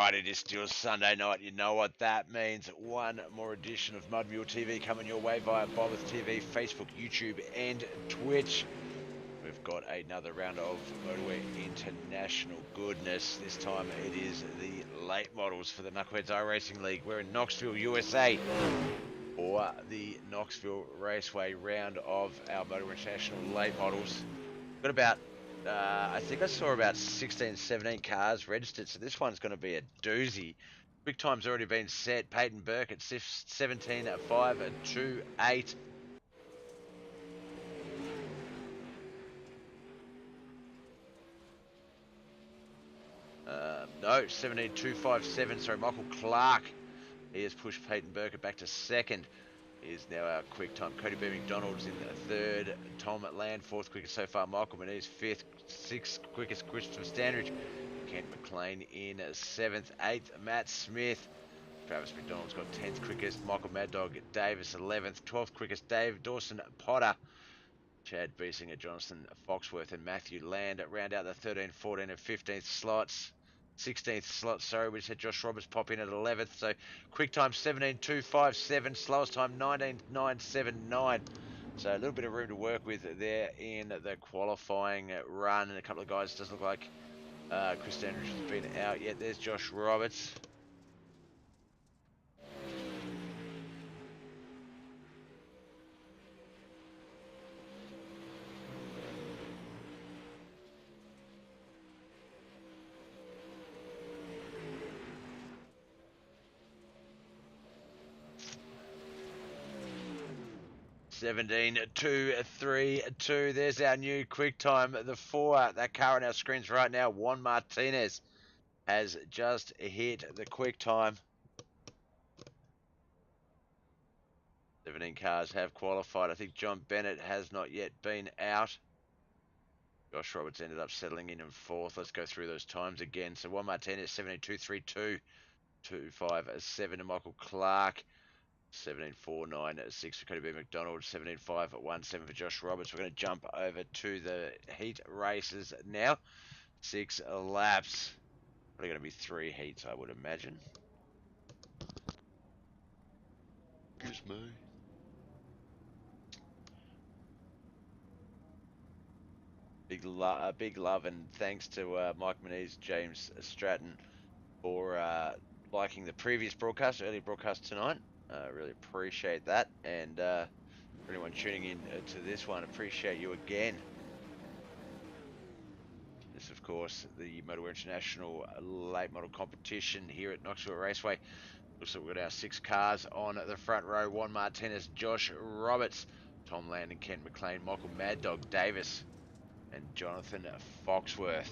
Alright, it is still Sunday night. You know what that means. One more edition of Mud Mule TV coming your way via Bobbers TV, Facebook, YouTube, and Twitch. We've got another round of Motowear International goodness. This time it is the late models for the Knuckleheadz iRacing League. We're in Knoxville, USA, for the Knoxville Raceway round of our Motowear International late models. Got about I think I saw about 16, 17 cars registered, so this one's going to be a doozy. Quick time's already been set. Peyton Burke at 17.528. No, 17.257. Sorry, Michael Clark. He has pushed Peyton Burke back to second. Is now our quick time. Cody B. McDonald's in third. Tom Land, fourth quickest so far. Michael Manise, fifth. Sixth quickest, Christopher Standridge. Kent McLean in seventh. Eighth, Matt Smith. Travis McDonald's got 10th quickest. Michael Mad Dog Davis, 11th. 12th quickest, Dave Dawson Potter. Chad Biesinger, Jonathan Foxworth, and Matthew Land round out the 13th, 14th, and 15th slots. 16th slot, sorry, we just had Josh Roberts pop in at 11th, so quick time 17.257, slowest time 19.979, so a little bit of room to work with there in the qualifying run, and a couple of guys, doesn't look like Chris Andrews has been out yet. There's Josh Roberts. Seventeen 232. There's our new quick time. The 4, that car on our screens right now, Juan Martinez, has just hit the quick time. 17 cars have qualified. I think John Bennett has not yet been out. Josh Roberts ended up settling in fourth. Let's go through those times again. So Juan Martinez 17.232, 257 to Michael Clark. 17.496 for Cody B. McDonald, 17.517 for Josh Roberts. We're going to jump over to the heat races now. 6 laps. Probably going to be 3 heats, I would imagine. Excuse me. Big love and thanks to Mike Manise, James Stratton for liking the previous broadcast, early broadcast tonight. Really appreciate that, and for anyone tuning in to this one, appreciate you again. This, of course, the Motowear International late model competition here at Knoxville Raceway. Looks like we've got our 6 cars on the front row. Juan Martinez, Josh Roberts, Tom Land and Kent McLean, Michael Mad Dog Davis, and Jonathan Foxworth.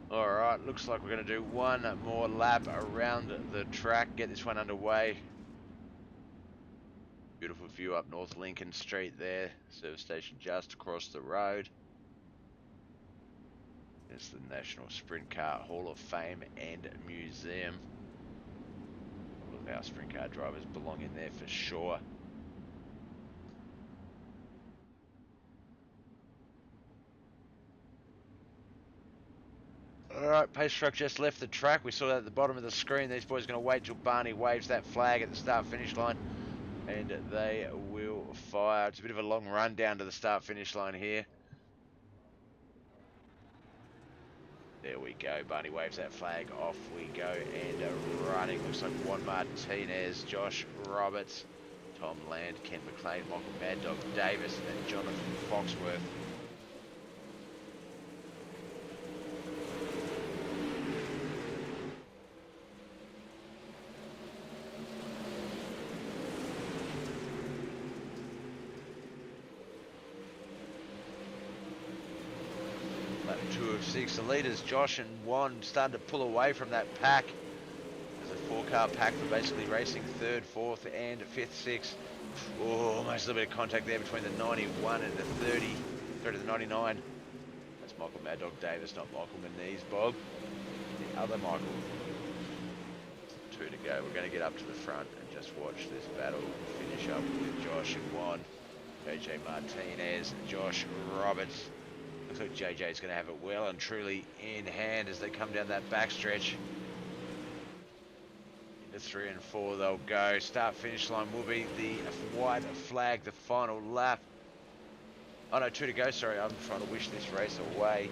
Alright, looks like we're going to do one more lap around the track, get this one underway. Beautiful view up North Lincoln Street there, service station just across the road. It's the National Sprint Car Hall of Fame and Museum. All of our sprint car drivers belong in there for sure. Alright, pace truck just left the track. We saw that at the bottom of the screen. These boys are going to wait till Barney waves that flag at the start-finish line, and they will fire. It's a bit of a long run down to the start-finish line here. There we go. Barney waves that flag. Off we go. And running. Looks like Juan Martinez, Josh Roberts, Tom Land, Kent McLean, Michael Mad Dog Davis, and Jonathan Foxworth. 6. The leaders, Josh and Juan, starting to pull away from that pack. There's a 4-car pack for basically racing 3rd, 4th, and 5th, 6th. Oh, almost a little bit of contact there between the 91 and the 30. Through to the 99. That's Michael Mad Dog Davis, not Michael Moniz, Bob. The other Michael. 2 to go. We're going to get up to the front and just watch this battle finish up with Josh and Juan. JJ Martinez and Josh Roberts. Looks like JJ's going to have it well and truly in hand as they come down that backstretch. Into 3 and 4 they'll go. Start finish line will be the white flag, the final lap. Oh no, 2 to go, sorry, I'm trying to wish this race away.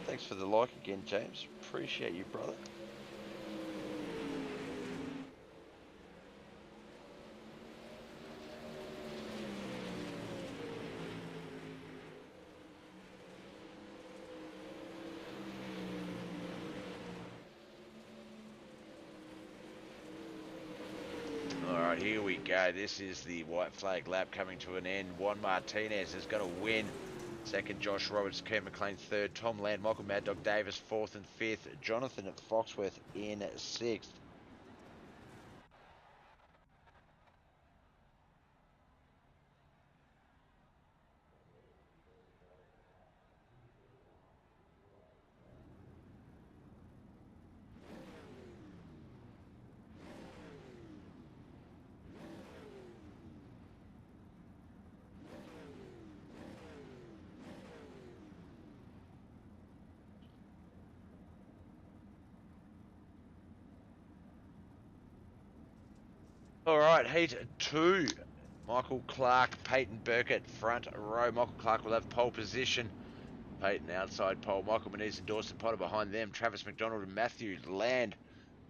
Thanks for the like again, James. Appreciate you, brother. Alright, here we go. This is the white flag lap coming to an end. Juan Martinez is going to win. Second, Josh Roberts, Kurt McLean third, Tom Land, Michael Mad Dog Davis 4th and 5th, Jonathan Foxworth in 6th. Alright, heat 2. Michael Clark, Peyton Burkett, front row. Michael Clark will have pole position. Peyton outside pole. Michael Moniz and Dawson Potter behind them. Travis McDonald and Matthew Land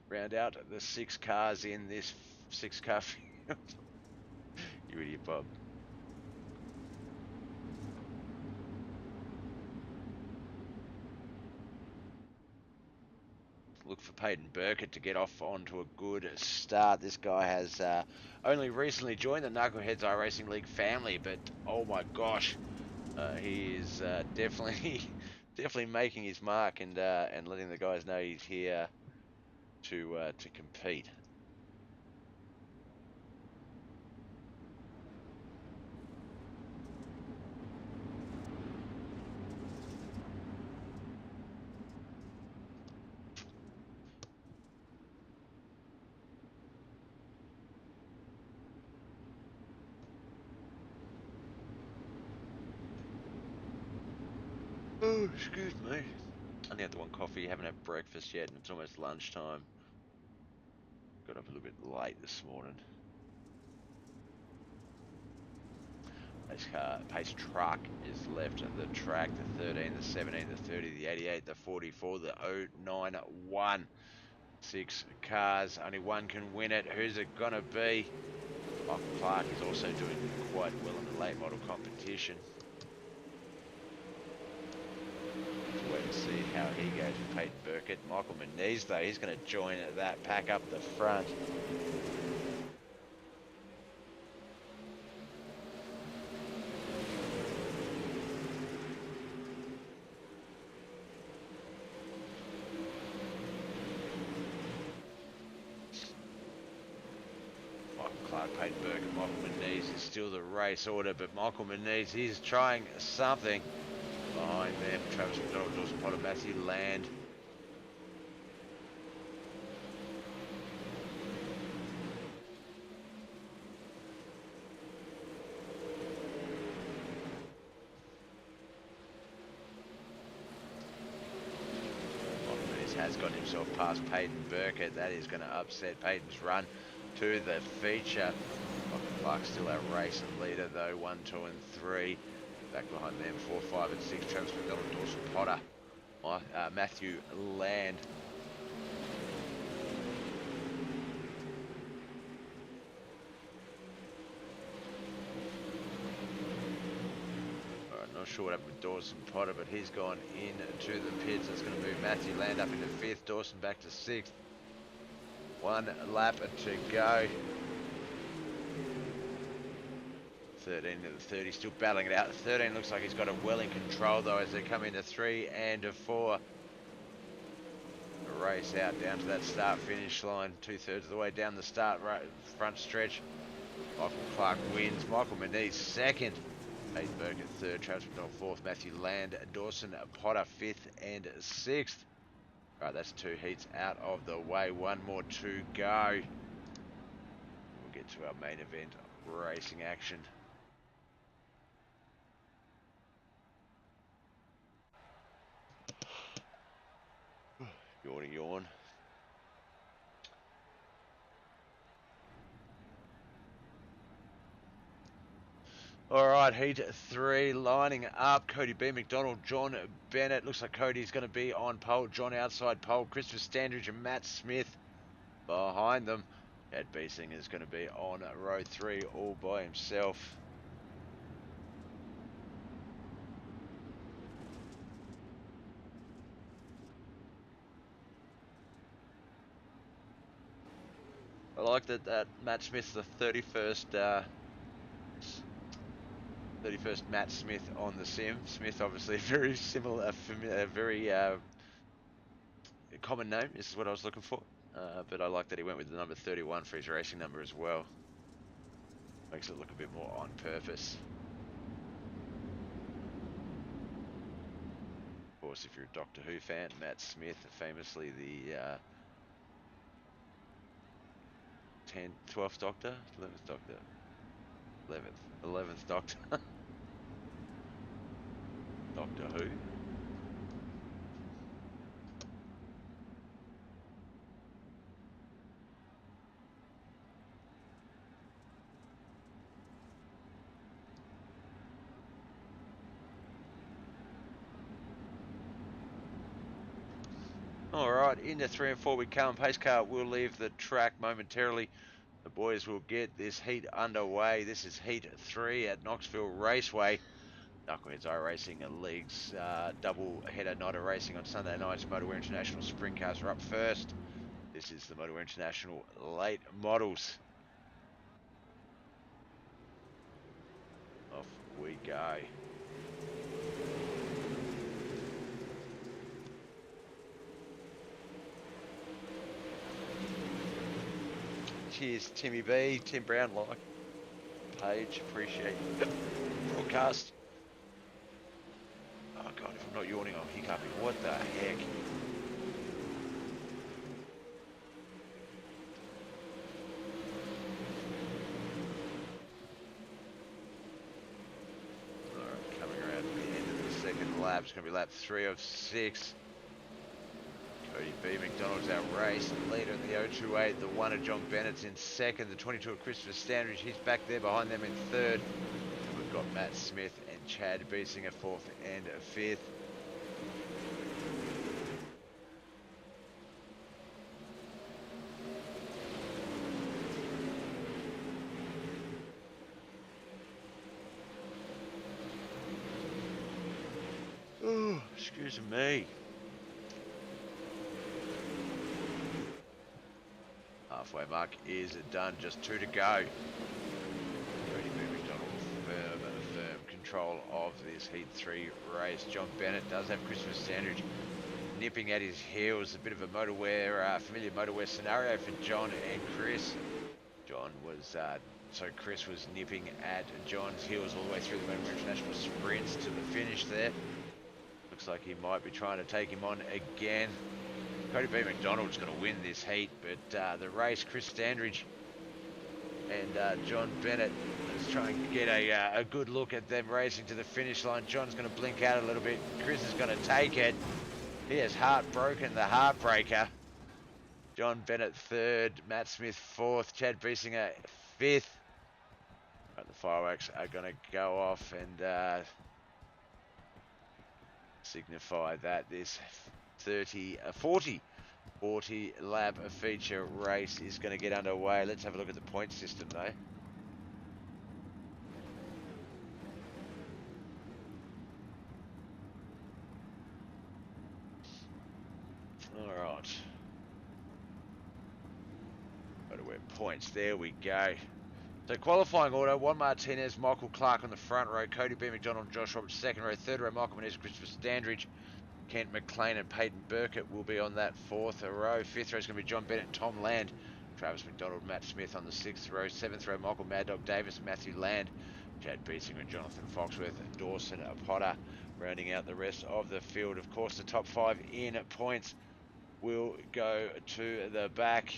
round out the 6 cars in this 6-car field. You idiot, Bob. Look for Peyton Burkett to get off onto a good start. This guy has only recently joined the Knuckleheadz iRacing League family, but oh my gosh, he is definitely making his mark and letting the guys know he's here to compete. Oh, excuse me. Only had the one coffee, haven't had breakfast yet, and it's almost lunchtime. Got up a little bit late this morning. Pace truck is left at the track, the 13, the 17, the 30, the 88, the 44, the 091. 6 cars, only one can win it. Who's it gonna be? Michael Clark is also doing quite well in the late model competition. Wait and see how he goes with Peyton Burkett. Michael Moniz, though, he's going to join that pack up the front. Michael Clark, Peyton Burkett, Michael Moniz is still the race order, but Michael Moniz, he's trying something. Behind them, Travis McDonald, Dawson Potter, Matthew Land. Has got himself past Peyton Burkett. That is going to upset Peyton's run to the feature. Clark still our race leader though, 1, 2 and 3. Back behind them, 4, 5 and 6, Travis McDonald, Dawson Potter, Matthew Land. Not sure what happened with Dawson Potter, but he's gone into the pits. It's going to move Matthew Land up into 5th, Dawson back to 6th. 1 lap to go. 13 to the 30, still battling it out. The 13 looks like he's got it well in control though as they come into 3 and 4. A race out down to that start-finish line, 2/3 of the way down the front stretch. Michael Clark wins. Michael Moniz second. Hayden Burke at third. Travis McDonald fourth. Matthew Land, Dawson Potter fifth and sixth. Right, that's 2 heats out of the way. 1 more to go. We'll get to our main event racing action. Yawny yawn. Alright, heat 3 lining up. Cody B. McDonald, John Bennett. Looks like Cody's going to be on pole. John outside pole. Christopher Standridge and Matt Smith behind them. Ed Beesing is going to be on row 3 all by himself. I like that Matt Smith's the 31st Matt Smith on the sim. Smith obviously very similar, very common name. This is what I was looking for. But I like that he went with the number 31 for his racing number as well. Makes it look a bit more on purpose. Of course, if you're a Doctor Who fan, Matt Smith, famously the 12th Doctor? 11th Doctor? 11th Doctor. Doctor Who? Alright, into 3 and 4 we come. Pace car will leave the track momentarily. The boys will get this heat underway. This is heat 3 at Knoxville Raceway. Knuckleheadz iRacing League's double header night of racing on Sunday nights. Motowear International sprint cars are up first. This is the Motowear International late models. Off we go. Cheers, Timmy B, Tim Brown, like page, appreciate broadcast. Oh god, if I'm not yawning, I'm hiccuping. What the heck? Alright, coming around to the end of the second lap. It's going to be lap 3 of 6. Cody B. McDonald's our race leader in the 028. The 1 of John Bennett's in second. The 22 of Christopher Standridge, he's back there behind them in third. And we've got Matt Smith and Chad Beesinger fourth and fifth. Oh, excuse me. Halfway mark is done, just 2 to go. Cody B. McDonald firm control of this heat 3 race. John Bennett does have Christopher Standridge nipping at his heels. A bit of a Motowear, familiar Motowear scenario for John and Chris. Chris was nipping at John's heels all the way through the Motowear International sprints to the finish there. Looks like he might be trying to take him on again. Cody B. McDonald's going to win this heat, but the race, Chris Standridge and John Bennett is trying to get a good look at them racing to the finish line. John's going to blink out a little bit. Chris is going to take it. He has heartbroken the heartbreaker. John Bennett third, Matt Smith fourth, Chad Beesinger fifth. Right, the fireworks are going to go off and signify that this 40 lap feature race is going to get underway. Let's have a look at the point system though. Alright. Motowear points, there we go. So qualifying order, Juan Martinez, Michael Clark on the front row, Cody B. McDonald, Josh Roberts second row, third row, Michael Menez, Christopher Standridge, Kent McLean and Peyton Burkett will be on that fourth row. Fifth row is going to be John Bennett and Tom Land, Travis McDonald, Matt Smith on the sixth row. Seventh row, Michael Mad Dog Davis, Matthew Land, Chad Beesinger and Jonathan Foxworth, Dawson Potter rounding out the rest of the field. Of course, the top five in points will go to the back.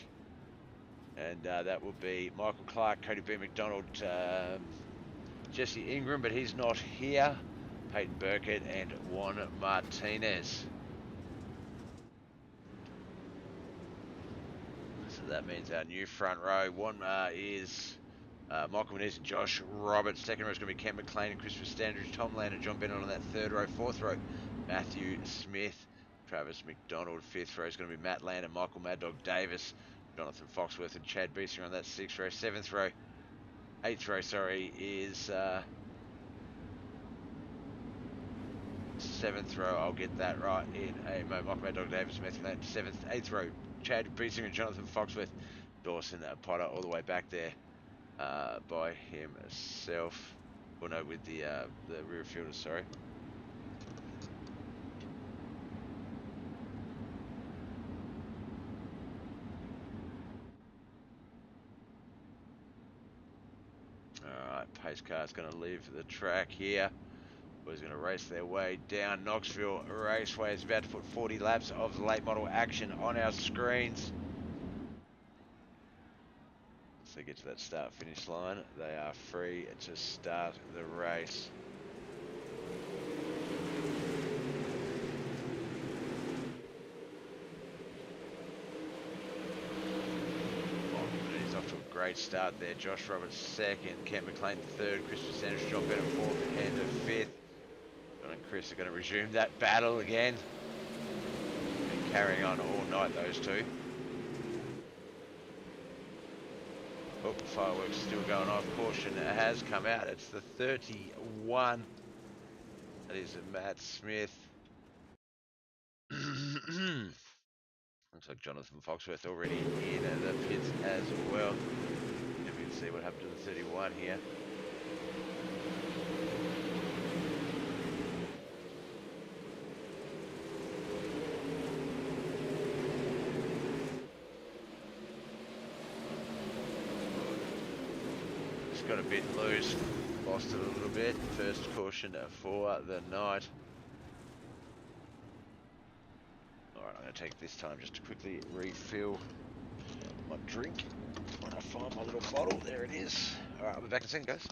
And that will be Michael Clark, Cody B. McDonald, Jesse Ingram, but he's not here, Peyton Burkett, and Juan Martinez. So that means our new front row. One is Michael Menez and Josh Roberts. Second row is going to be Ken McLean and Christopher Standridge, Tom Land and John Bennett on that third row. Fourth row, Matthew Smith, Travis McDonald. Fifth row is going to be Matt Land and Michael Mad Dog Davis, Jonathan Foxworth and Chad Beesinger on that sixth row. Eighth row, is seventh row. I'll get that right in a moment. Michael Mad Dog Davis, Matthew Land. Eighth row, Chad Beesinger and Jonathan Foxworth. Dawson Potter all the way back there by himself. Well, no, with the rear fielders, sorry. Alright, pace car's going to leave the track here. Boys going to race their way down Knoxville Raceway. Is about to put 40 laps of late model action on our screens. Once they get to that start finish line, they are free to start the race. Great start there. Josh Roberts second, Kent McLean third, Christopher Sanders, John Bennett fourth, and fifth. John and Chris are going to resume that battle again. Been carrying on all night, those two. Oh, fireworks still going off. Caution has come out. It's the 31. That is Matt Smith. Looks like Jonathan Foxworth already in the pits as well. And we can see what happened to the 31 here. Just got a bit loose, lost it a little bit. First caution for the night. I'm going to take this time just to quickly refill my drink. When I find my little bottle, there it is. Alright, I'll be back in a second, guys.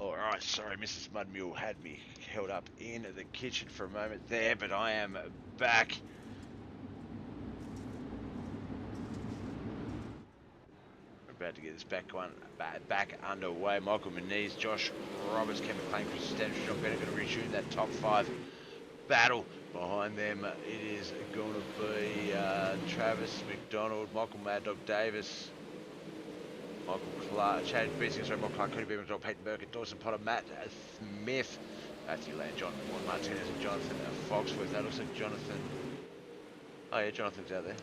Alright, sorry, Mrs. Mudmule had me held up in the kitchen for a moment there, but I am back. We're about to get this back underway. Michael Menez, Josh Roberts, Kevin McLean, Chris Standridge, John Bennett going to resume that top five battle. Behind them, it is going to be Travis McDonald, Michael Mad Dog Davis, Michael Clark, Chad Beesinger, Michael Clark, Cody B. McDonald, Peyton Burkett, Dawson Potter, Matt Smith, Matthew Land, John Juan Martinez and Jonathan Foxworth. That looks like Jonathan. Oh yeah, Jonathan's out there.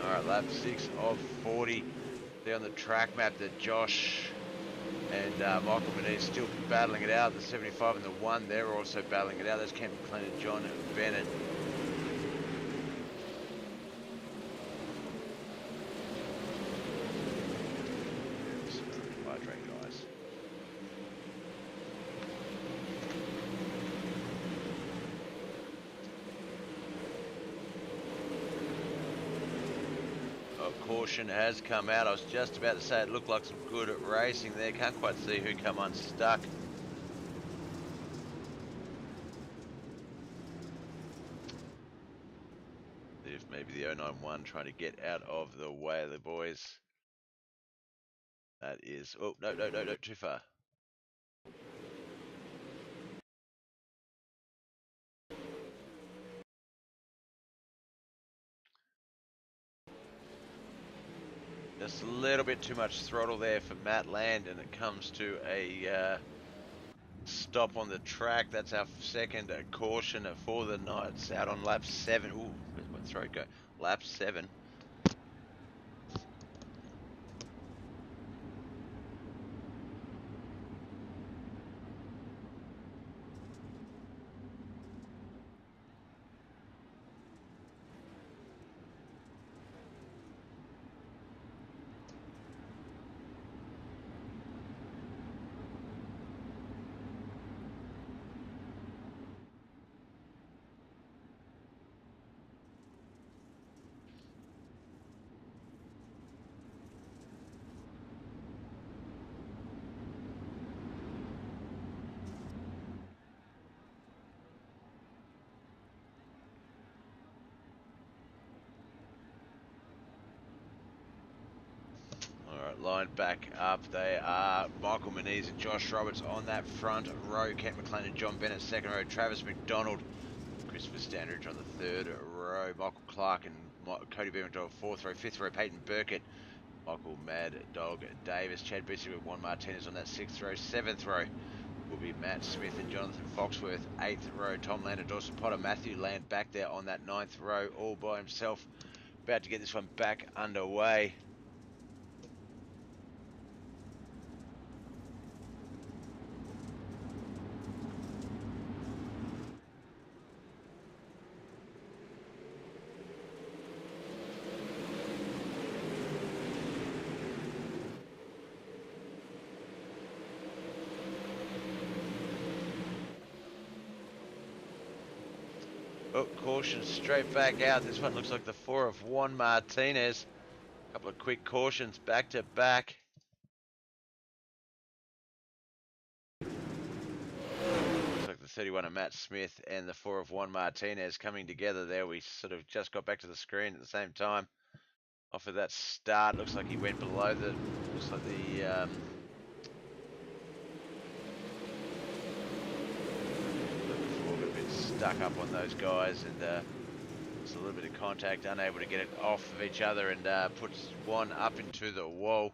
Alright, lap 6 of 40 there on the track map that Josh and Michael Menez still battling it out. The 75 and the 1, they're also battling it out. That's Cam McLean and John Bennett. Hydrate, guys. Caution has come out. I was just about to say it looked like some good racing there. Can't quite see who come unstuck. If maybe the 091 trying to get out of the way of the boys. That is, oh, no, too far. Just a little bit too much throttle there for Matt Land, and it comes to a stop on the track. That's our second caution for the night. It's out on lap 7. Ooh, where's my throat go? Lap 7. Line back up. They are Michael Menez and Josh Roberts on that front row. Kent McLean and John Bennett second row. Travis McDonald, Christopher Standridge on the third row. Michael Clark and Cody Beer McDonald fourth row. Fifth row, Peyton Burkett. Michael Mad Dog Davis. Chad Bissett with Juan Martinez on that sixth row. Seventh row will be Matt Smith and Jonathan Foxworth. Eighth row, Tom Land and Dawson Potter. Matthew Land back there on that ninth row all by himself. About to get this one back underway. Oh, caution straight back out. This one looks like the 4 of Juan Martinez. A couple of quick cautions back to back. Looks like the 31 of Matt Smith and the 4 of Juan Martinez coming together there. We sort of just got back to the screen at the same time. Off of that start, looks like he went below the, looks like the, got a bit stuck up on those guys, and it's a little bit of contact, unable to get it off of each other, and puts one up into the wall.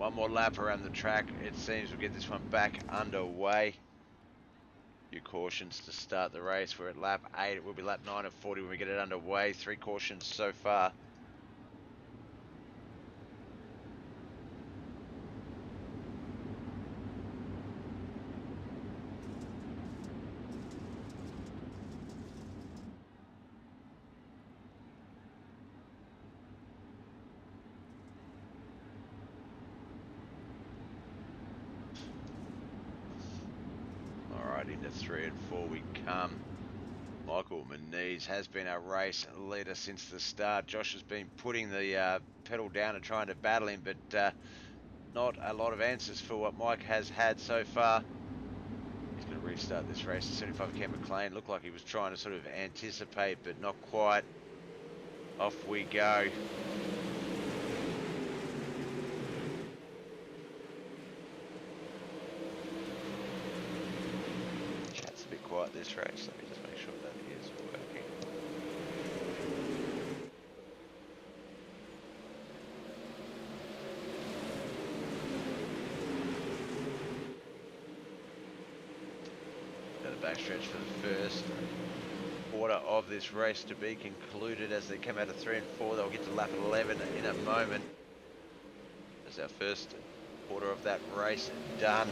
One more lap around the track. It seems we'll get this one back underway. Few cautions to start the race. We're at lap 8. It will be lap 9 at 40 when we get it underway. 3 cautions so far. Into 3 and 4 we come. Michael Muniz has been our race leader since the start. Josh has been putting the pedal down and trying to battle him, but not a lot of answers for what Mike has had so far. He's going to restart this race. 75 Ken McLean looked like he was trying to sort of anticipate, but not quite. Off we go. Quiet this race. Let me just make sure that is working. Got a backstretch for the first quarter of this race to be concluded as they come out of 3 and 4. They'll get to lap 11 in a moment. That's our first quarter of that race done.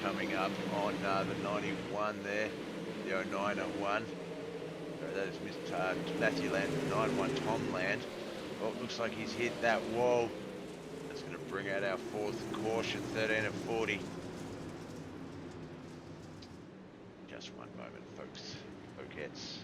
Coming up on the 91 there, the 0901. That is Mr. Matthew Land, 91 Tom Land. Oh, it looks like he's hit that wall. That's going to bring out our 4th caution, 13 of 40. Just one moment, folks. Folkettes.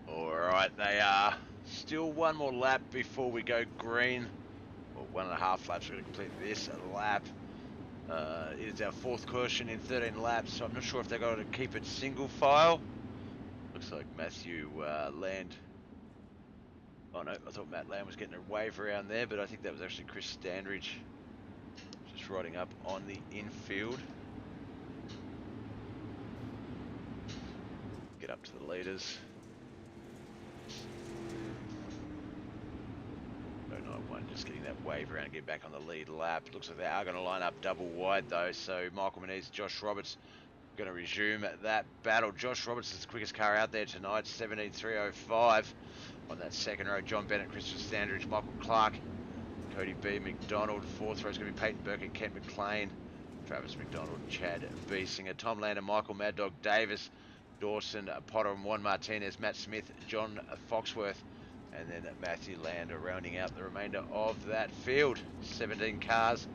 Alright, they are still one more lap before we go green. Well, 1.5 laps. We're going to complete this lap. It is our 4th caution in 13 laps, so I'm not sure if they're going to keep it single file. Looks like Matthew Land. Oh no, I thought Matt Land was getting a wave around there, but I think that was actually Chris Standridge just riding up on the infield. Get up to the leaders. 091 just getting that wave around and get back on the lead lap. Looks like they are going to line up double wide though, so Michael Muniz, Josh Roberts going to resume that battle. Josh Roberts is the quickest car out there tonight, 17.305 on that second row. John Bennett, Christopher Standridge, Michael Clark, Cody B. McDonald. 4th row is going to be Peyton Burke and Kent McLean, Travis McDonald, Chad Biesinger, Tom Lander, Michael Mad Dog Davis, Dawson Potter and Juan Martinez, Matt Smith, John Foxworth, and then Matthew Lander rounding out the remainder of that field. 17 cars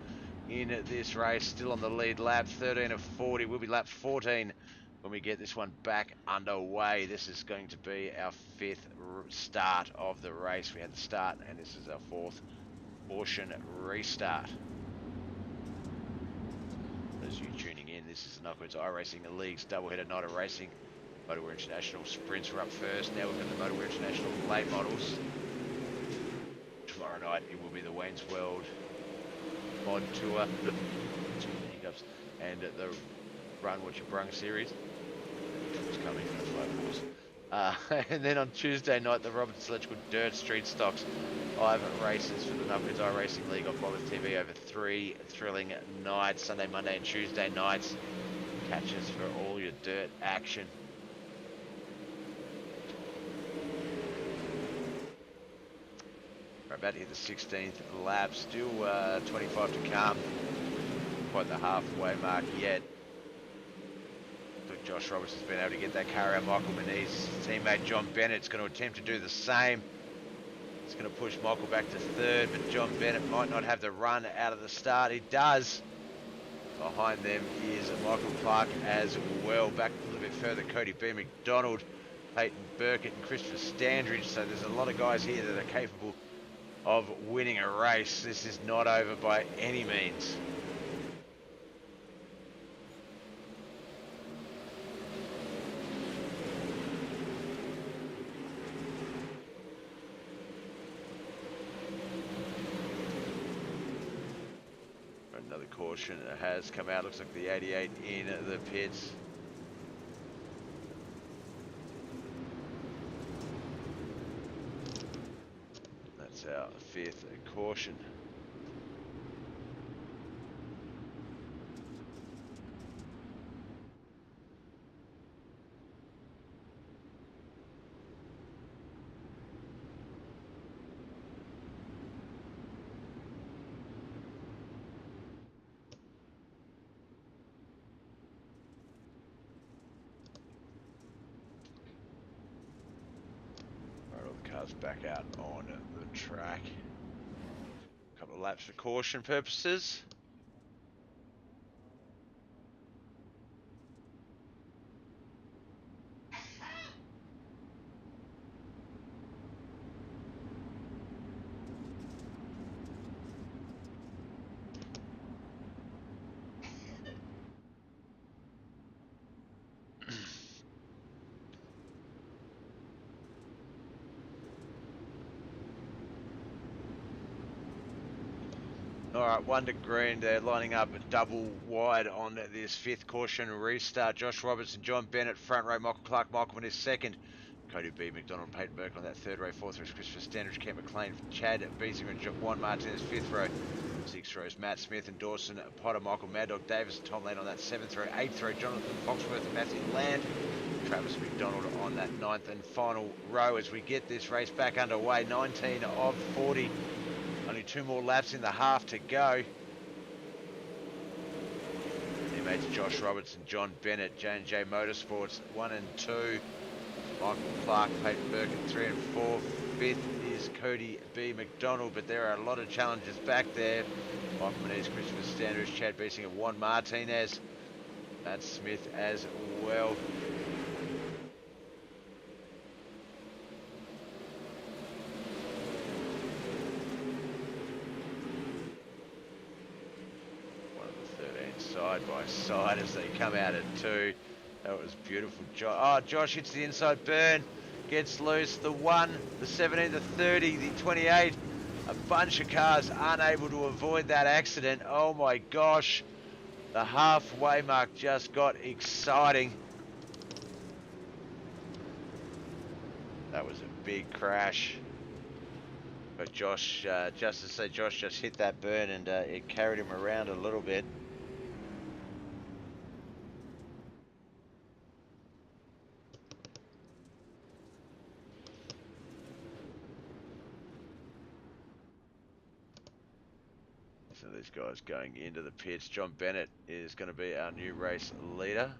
in this race, still on the lead lap. 13 of 40 will be lap 14 when we get this one back underway. This is going to be our 5th start of the race. We had the start and this is our 4th caution restart. As you tuning in, this is the Knuckleheadz iRacing League's doubleheader night of racing. Motowear International Sprints were up first. Now we've got the Motowear International late models. Tomorrow night it will be the Wayne's World Mod Tour and the Run What You Brung series. It's coming from the float course. And then on Tuesday night, the Roberts Electrical Dirt Street Stocks 5 races for the Knuckleheadz iRacing League on Bobbers TV over 3 thrilling nights, Sunday, Monday and Tuesday nights. Catches for all your dirt action. We're about to hit the 16th lap, still 25 to come. Quite the halfway mark yet. But Josh Roberts has been able to get that car out. Michael Maniz's teammate John Bennett's going to attempt to do the same. It's going to push Michael back to third, but John Bennett might not have the run out of the start. He does. Behind them is Michael Clark as well. Back a little bit further, Cody B. McDonald, Peyton Burkett and Christopher Standridge. So there's a lot of guys here that are capable of winning a race. This is not over by any means. Another caution has come out. Looks like the 88 in the pits. That's our 5th caution. Cars back out on the track. A couple of laps for caution purposes. Alright, 1 to green. They're lining up double wide on this 5th caution restart. Josh Roberts and John Bennett front row. Michael Clark, Michael in his second. Cody B. McDonald and Peyton Burke on that 3rd row. 4th row is Christopher Standridge, Kent McLean, Chad Beesinger and Juan Martinez 5th row. 6th row is Matt Smith and Dawson Potter, Michael Mad Dog Davis and Tom Lane on that 7th row. 8th row, Jonathan Foxworth and Matthew Land. Travis McDonald on that 9th and final row as we get this race back underway. 19 of 40. Only 2 more laps in the half to go. Teammates Josh Roberts and John Bennett, J&J Motorsports 1 and 2. Michael Clark, Peyton Burke 3 and 4. 5th is Cody B. McDonald, but there are a lot of challenges back there. Michael Manez, Christopher Standridge, Chad Beesinger, Juan Martinez, Matt Smith as well. Side by side as they come out at 2. That was beautiful. Josh hits the inside burn, gets loose. The 1, the 17, the 30, the 28. A bunch of cars unable to avoid that accident. Oh my gosh. The halfway mark just got exciting. That was a big crash. But Josh, just to say, Josh just hit that burn and it carried him around a little bit. So these guys going into the pits. John Bennett is going to be our new race leader.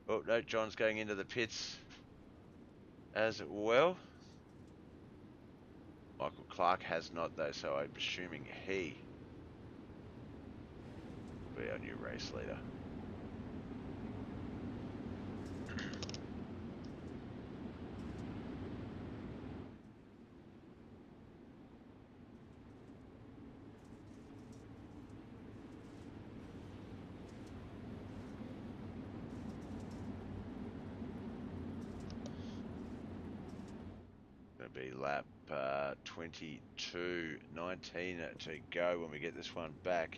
Oh, no, John's going into the pits as well. Michael Clark has not, though, so I'm assuming he will be our new race leader. Be lap 22, 19 to go when we get this one back.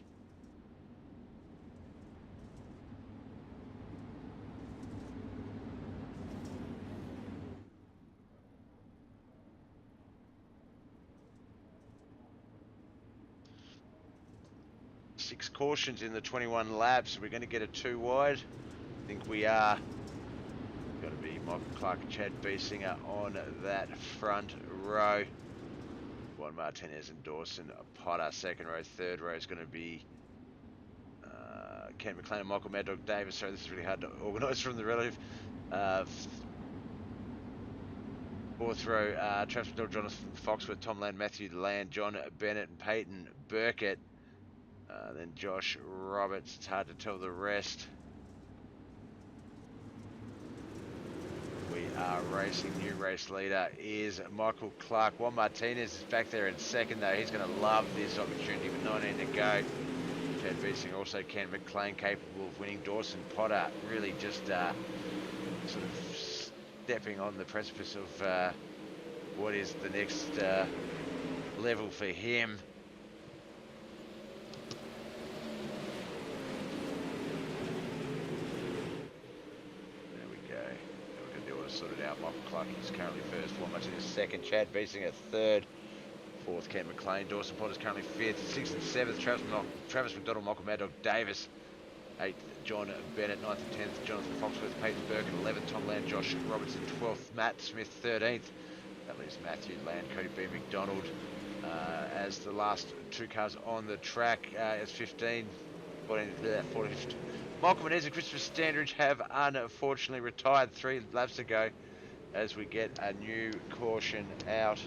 6 cautions in the 21 laps. We're going to get a 2 wide. I think we are. Got to be Michael Clark and Chad Biesinger on that front row. Juan Martinez and Dawson Potter. Second row. Third row is going to be Ken McLean and Michael Mad Dog Davis. Sorry, this is really hard to organise from the relative. Fourth row, Travis McDonald, Jonathan Foxworth, Tom Land, Matthew Land, John Bennett and Peyton Burkett. Then Josh Roberts. It's hard to tell the rest. We are racing. New race leader is Michael Clark. Juan Martinez is back there in second though. He's going to love this opportunity with 19 to go. Chad Biesinger, also Ken McLean, capable of winning. Dawson Potter really just sort of stepping on the precipice of what is the next level for him. There we go. We're going to do it, sort it out. Michael Clark is currently first. Juan Martinez second. Chad Biesinger third. Fourth, Ken McLean. Dawson Potter's currently fifth. Sixth and seventh, Travis McDonald, Michael Mad Dog Davis. Eighth, John Bennett. Ninth and tenth, Jonathan Foxworth, Peyton Burke. 11th, Tom Land, Josh Robertson. 12th, Matt Smith. 13th. That leaves Matthew Land, Cody B. McDonald as the last 2 cars on the track. As 15, 14, 14. Michael Menez and Christopher Standridge have unfortunately retired 3 laps ago as we get a new caution out.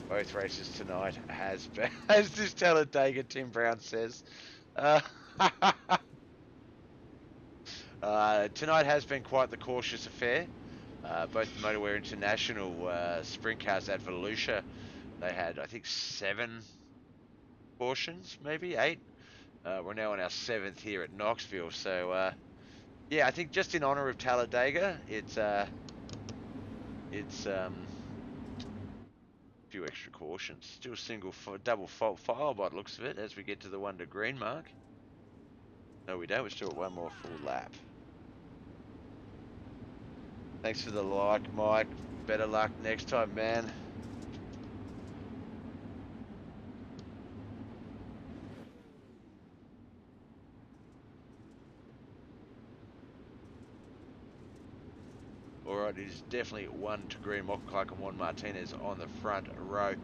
Both races tonight has been, as this Talladega, Tim Brown says. Tonight has been quite the cautious affair. Both the Motowear International sprint cars at Volusia, they had, I think, 7 cautions, maybe 8. We're now on our 7th here at Knoxville. So, yeah, I think just in honour of Talladega, it's few extra cautions. Still double fault file by the looks of it as we get to the 1 to green mark. No, we don't. We're still at 1 more full lap. Thanks for the like, Mike. Better luck next time, man. Alright, it is definitely 1 to green. Michael Clark and Juan Martinez on the front row.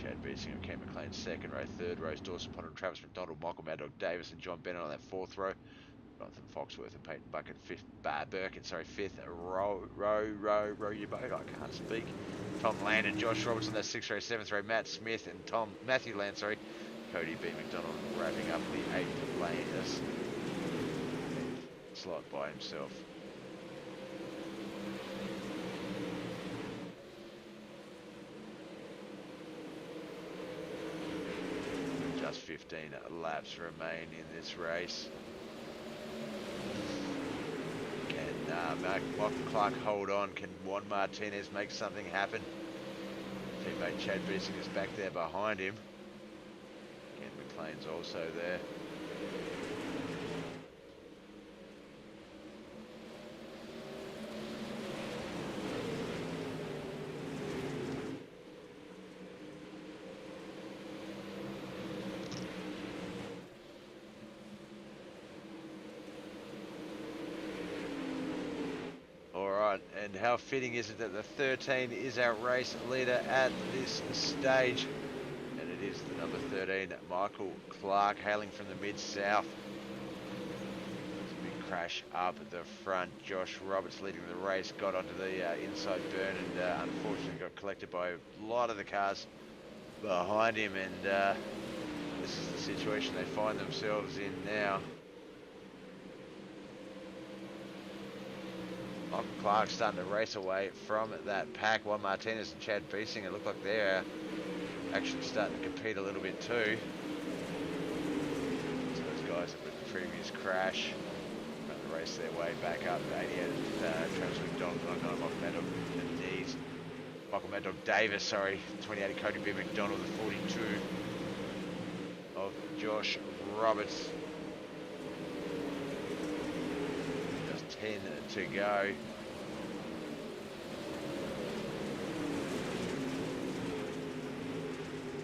Chad Biesinger, Ken McLean second row. Third row is Dawson Potter and Travis McDonald, Michael Mad Dog Davis and John Bennett on that 4th row. Jonathan Foxworth and Peyton Burkett fifth. Row your boat. I can't speak. Tom Land and Josh Roberts on that 6th row. 7th row, Matt Smith and Matthew Land, Cody B. McDonald wrapping up the 8th lane. Slot by himself. Just 15 laps remain in this race. Can Michael Clark hold on? Can Juan Martinez make something happen? Teammate Chad Biesinger is back there behind him. Ken McLean's also there. And how fitting is it that the 13 is our race leader at this stage, and it is the number 13, Michael Clark, hailing from the mid-south. Big crash up at the front. Josh Roberts leading the race, got onto the inside burn and unfortunately got collected by a lot of the cars behind him, and this is the situation they find themselves in now. Michael Clark starting to race away from that pack. Juan Martinez and Chad Biesinger look like they're actually starting to compete a little bit too. So those guys that with the previous crash trying to race their way back up. 88 Travis McDonald, 99 Michael Mad Dog Denise. Michael Mad Dog Davis, 28 Cody B. McDonald, the 42 of Josh Roberts. 10 to go.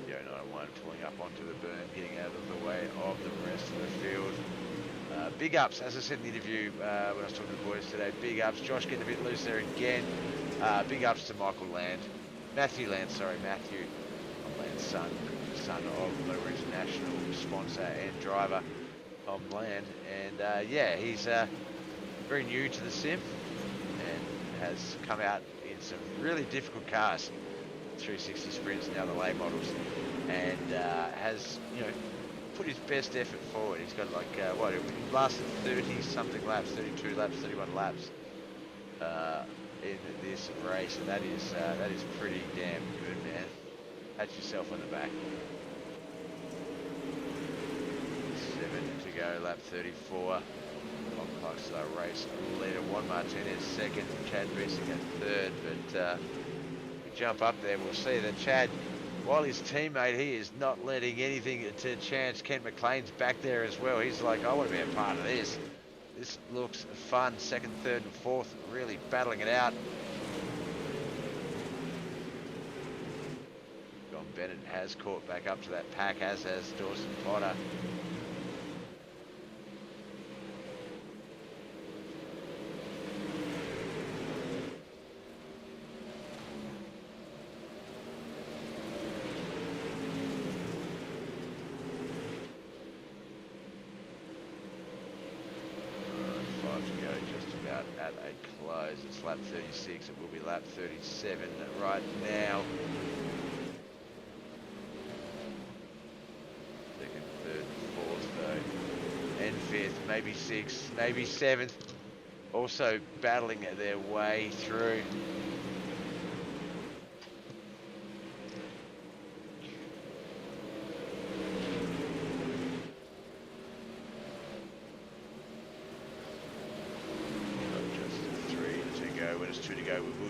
The 091 One pulling up onto the berm, getting out of the way of the rest of the field. Big ups, as I said in the interview when I was talking to the boys today, big ups. Josh getting a bit loose there again. Big ups to Matthew Land, Matthew, Tom Land's son of Motowear International, sponsor and driver, Tom Land. And yeah, he's very new to the sim and has come out in some really difficult cars, 360 sprints, now the late models, and has, you know, put his best effort forward. He's got like what, it lasted 30 something laps, 32 laps, 31 laps in this race, and that is pretty damn good, man. Pat yourself on the back. 7 to go, lap 34. Tom Clark's the race leader. Juan Martinez second, Chad Racing at third, but we jump up there, we'll see that Chad, while his teammate, he is not letting anything to chance. Kent McLean's back there as well. He's like, I want to be a part of this. This looks fun. Second, third, and fourth, really battling it out. John Bennett has caught back up to that pack, as has Dawson Potter. It's lap 36, it will be lap 37 right now. Second, third, fourth though, and fifth, maybe sixth, maybe seventh, also battling their way through.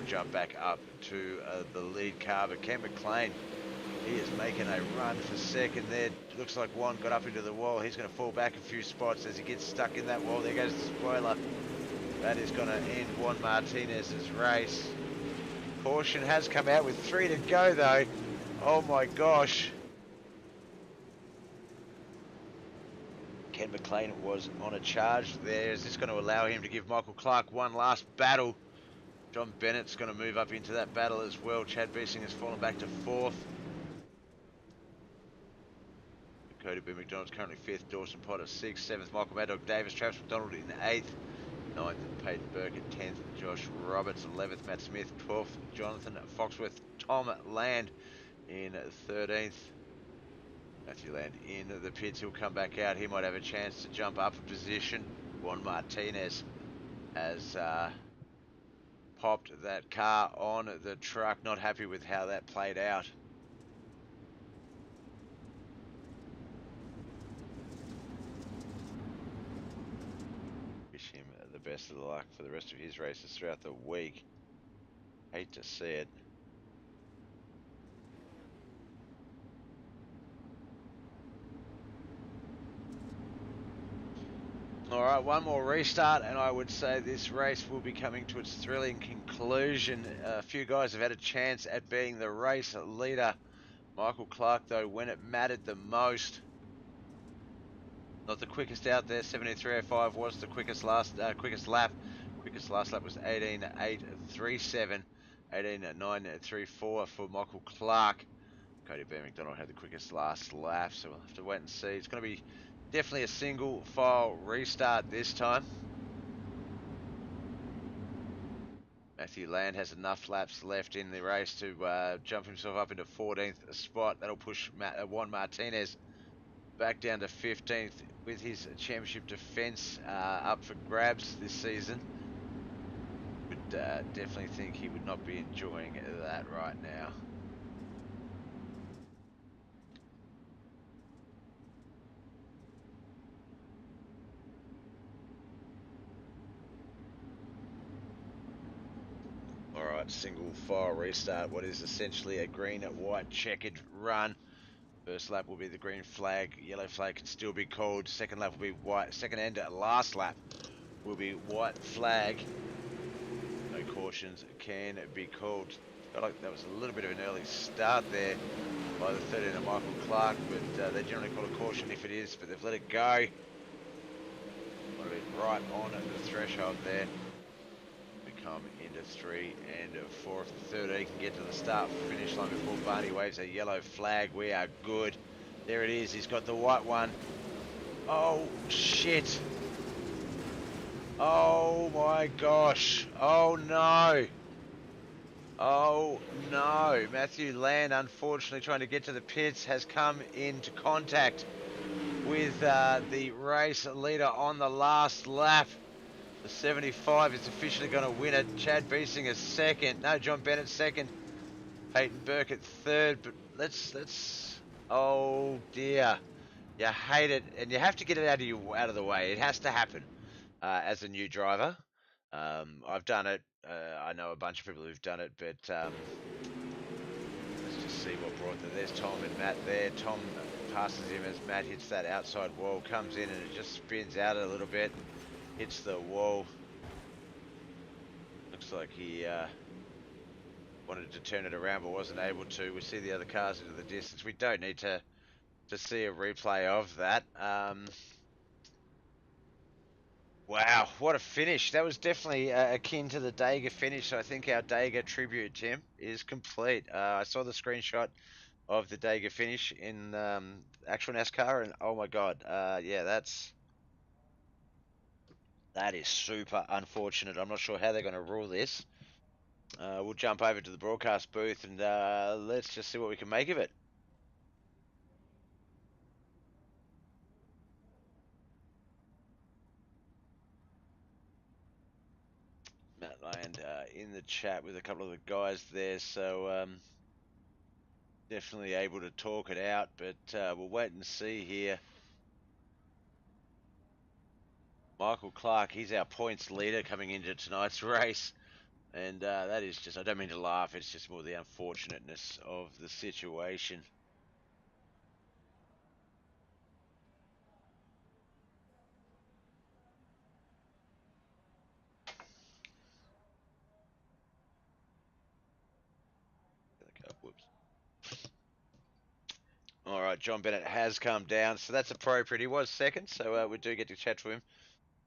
Jump back up to the lead car, but Ken McLean, he is making a run for second there. Looks like one got up into the wall. He's going to fall back a few spots as he gets stuck in that wall. There goes the spoiler. That is going to end Juan Martinez's race. Caution has come out with 3 to go though. Oh my gosh. Ken McLean was on a charge there. Is this going to allow him to give Michael Clark one last battle? John Bennett's going to move up into that battle as well. Chad Beesing has fallen back to fourth. Cody B. McDonald's currently fifth. Dawson Potter sixth. Seventh, Michael Mad Dog Davis. Travis McDonald in eighth. Ninth, Peyton Burke at 10th. Josh Roberts 11th. Matt Smith 12th. Jonathan Foxworth. Tom Land in 13th. Matthew Land in the pits. He'll come back out. He might have a chance to jump up a position. Juan Martinez has popped that car on the truck. Not happy with how that played out. Wish him the best of the luck for the rest of his races throughout the week. Hate to see it. Alright, one more restart and I would say this race will be coming to its thrilling conclusion. A few guys have had a chance at being the race leader. Michael Clark though, when it mattered the most. Not the quickest out there. 73.05 was the quickest lap. Quickest last lap was 18.837. 18.934 for Michael Clark. Cody B. McDonald had the quickest last lap, so we'll have to wait and see. It's going to be definitely a single file restart this time. Matthew Land has enough laps left in the race to jump himself up into 14th spot. That'll push Juan Martinez back down to 15th with his championship defense up for grabs this season. Would definitely think he would not be enjoying that right now. Alright, single file restart. What is essentially a green and white checkered run. First lap will be the green flag. Yellow flag can still be called. Second lap will be white. Second and last lap will be white flag. No cautions can be called. Felt like that was a little bit of an early start there by the 13 of Michael Clark, but they generally call a caution if it is, but they've let it go. Want to be right on the threshold there. We come into 3 and 4 of the 13, can get to the start finish line before Barney waves a yellow flag. We are good. There it is, he's got the white one. Oh, shit. Oh my gosh. Oh no. Oh no. Matthew Land, unfortunately trying to get to the pits, has come into contact with the race leader on the last lap. The 75 is officially going to win it. Chad Beesinger second. No, John Bennett second. Peyton Burkett third. But let's. Oh dear. You hate it, and you have to get it out of the way. It has to happen as a new driver. I've done it. I know a bunch of people who've done it, but let's just see what brought that. There's Tom and Matt there. Tom passes him as Matt hits that outside wall, comes in, and it just spins out a little bit, hits the wall. Looks like he wanted to turn it around but wasn't able to. We see the other cars into the distance. We don't need to see a replay of that. Wow, what a finish. That was definitely akin to the Dega finish. So I think our Dega tribute, Tim, is complete. I saw the screenshot of the Dega finish in actual NASCAR, and oh my God, yeah, that is super unfortunate. I'm not sure how they're going to rule this. We'll jump over to the broadcast booth and let's just see what we can make of it. Matt Land in the chat with a couple of the guys there, so definitely able to talk it out, but we'll wait and see here. Michael Clark, he's our points leader coming into tonight's race. And that is just, I don't mean to laugh, it's just more the unfortunateness of the situation. Whoops. All right, John Bennett has come down, so that's appropriate. He was second, so we do get to chat to him.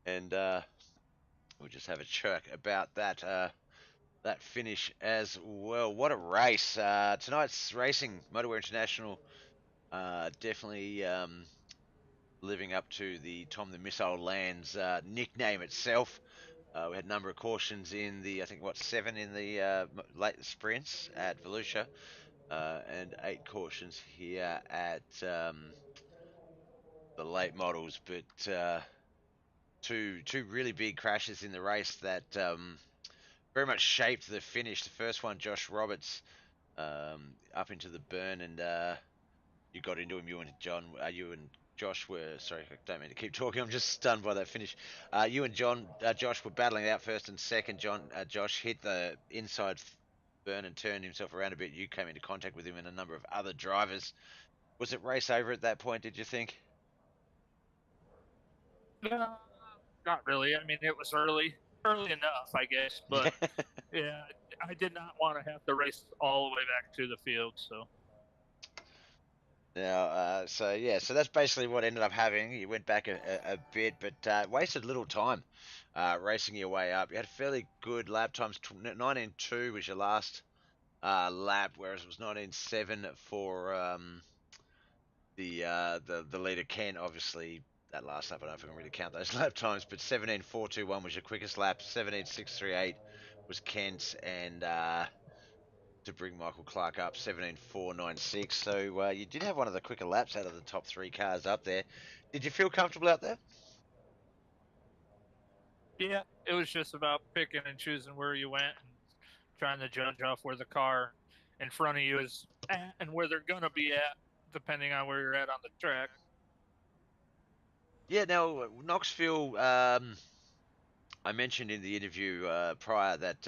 And we'll just have a check about that that finish as well. What a race. Tonight's racing, Motowear International, definitely living up to the Tom the Missile Lands nickname itself. We had a number of cautions in the, I think, 7 in the late sprints at Volusia, and 8 cautions here at the late models, but two really big crashes in the race that very much shaped the finish. The first one, Josh Roberts, up into the burn, and you got into him. You and Josh were, sorry, I don't mean to keep talking. I'm just stunned by that finish. You and Josh were battling out first and second. Josh hit the inside burn and turned himself around a bit. You came into contact with him and a number of other drivers. Was it race over at that point, did you think? No, not really. I mean, it was early enough, I guess. But yeah, I did not want to have to race all the way back to the field. So Now, so that's basically what ended up happening. You went back a bit, but wasted little time racing your way up. You had fairly good lap times. 19.2 was your last lap, whereas it was 19.7 for the leader Ken. Obviously, that last lap, I don't know if I can really count those lap times, but 17.421 was your quickest lap. 17.638 was Kent's, and to bring Michael Clark up, 17.496. So you did have one of the quicker laps out of the top 3 cars up there. Did you feel comfortable out there? yeah, it was just about picking and choosing where you went and trying to judge off where the car in front of you is at and where they're gonna be at, depending on where you're at on the track. Yeah, now Knoxville, I mentioned in the interview prior that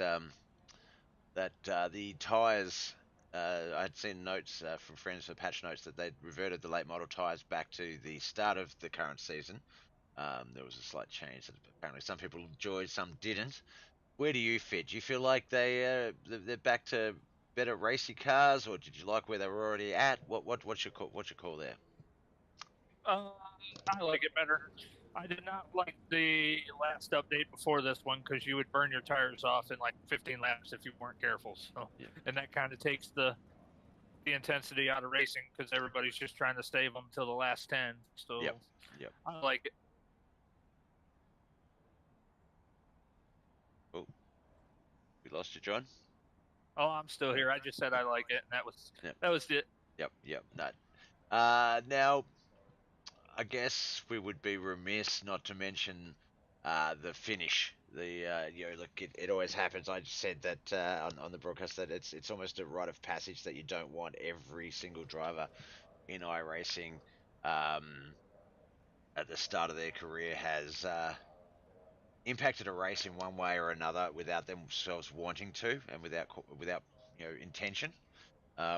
the tyres, I had seen notes from friends for patch notes that they'd reverted the late model tyres back to the start of the current season. There was a slight change that apparently some people enjoyed, some didn't. Where do you fit? Do you feel like they're back to better racy cars, or did you like where they were already at? What's your call there? I like it better. I did not like the last update before this one because you would burn your tires off in like 15 laps if you weren't careful. So, Yeah. and that kind of takes the intensity out of racing because everybody's just trying to save them till the last 10. So, Yep. I like it. Oh, we lost you, John. Oh, I'm still here. I just said I like it, and that was it. Yep. No. Now, I guess we would be remiss not to mention the finish. Look, it always happens. I just said that on the broadcast that it's almost a rite of passage that you don't want every single driver in iRacing at the start of their career has impacted a race in one way or another without themselves wanting to and without intention.